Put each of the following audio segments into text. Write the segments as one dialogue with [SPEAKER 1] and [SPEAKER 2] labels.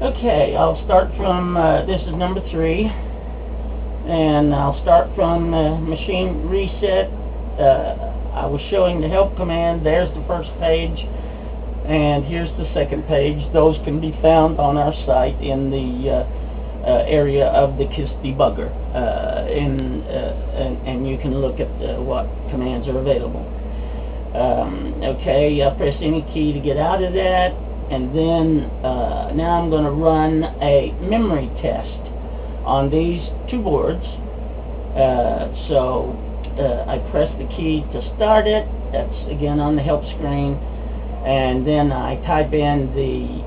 [SPEAKER 1] Okay, I'll start from, this is number 3, and I'll start from machine reset. I was showing the help command. There's the first page, and here's the second page. Those can be found on our site in the area of the KISS debugger, and you can look at what commands are available. Okay, press any key to get out of that, and then now I'm going to run a memory test on these two boards. I press the key to start it. That's again on the help screen, and then I type in the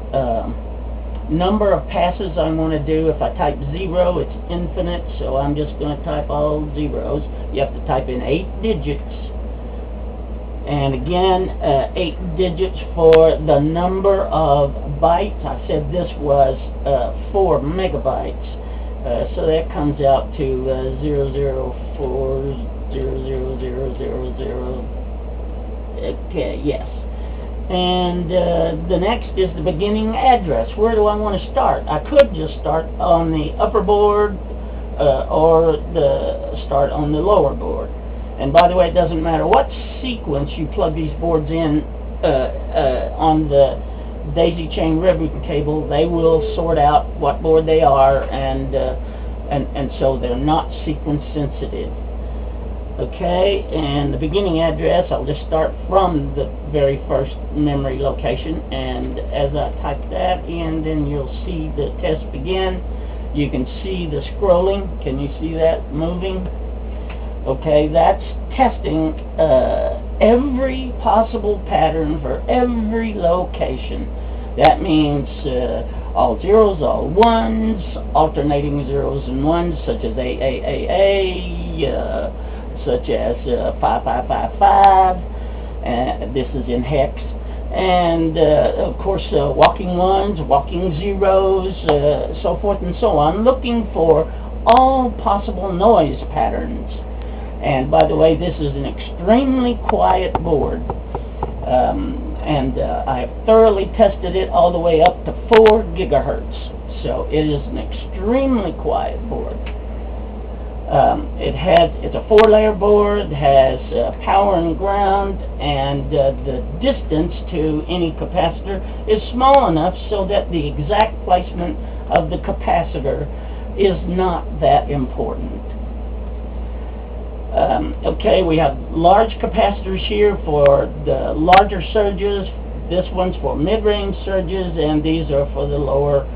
[SPEAKER 1] number of passes I want to do. If I type 0, it's infinite, so I'm just going to type all zeros. You have to type in 8 digits, and again 8 digits for the number of bytes. I said this was 4 megabytes, so that comes out to 0040000. Okay, yes. And the next is the beginning address. Where do I want to start? I could just start on the upper board or start on the lower board. And by the way, it doesn't matter what sequence you plug these boards in on the daisy chain ribbon cable. They will sort out what board they are, and so they're not sequence sensitive. Okay, and the beginning address, I'll just start from the very first memory location, and as I type that in, then you'll see the test begin. You can see the scrolling. Can you see that moving? Okay, that's testing every possible pattern for every location. That means all zeros, all ones, alternating zeros and ones, such as AAAA, such as 5555, this is in hex, and of course walking ones, walking zeros, so forth and so on, looking for all possible noise patterns. And by the way, this is an extremely quiet board, and I have thoroughly tested it all the way up to 4 gigahertz, so it is an extremely quiet board. It's a 4-layer board, has power and ground, and the distance to any capacitor is small enough so that the exact placement of the capacitor is not that important. Okay, we have large capacitors here for the larger surges. This one's for mid-range surges, and these are for the lower,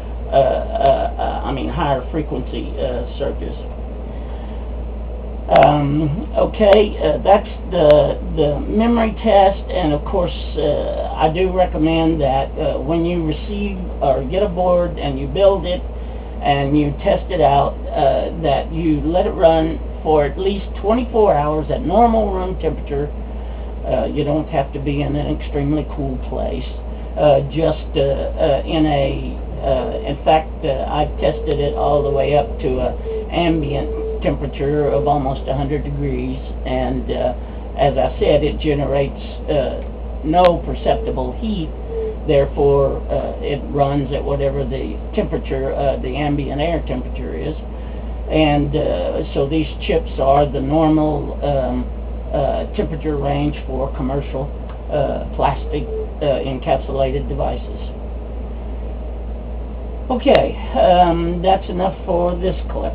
[SPEAKER 1] higher frequency surges. That's the memory test, and of course I do recommend that when you receive or get a board and you build it and you test it out, that you let it run for at least 24 hours at normal room temperature. You don't have to be in an extremely cool place, just in fact, I've tested it all the way up to an ambient temperature of almost 100 degrees, and as I said, it generates no perceptible heat. Therefore, it runs at whatever the temperature, the ambient air temperature is, and so these chips are the normal temperature range for commercial plastic encapsulated devices. Okay, that's enough for this clip.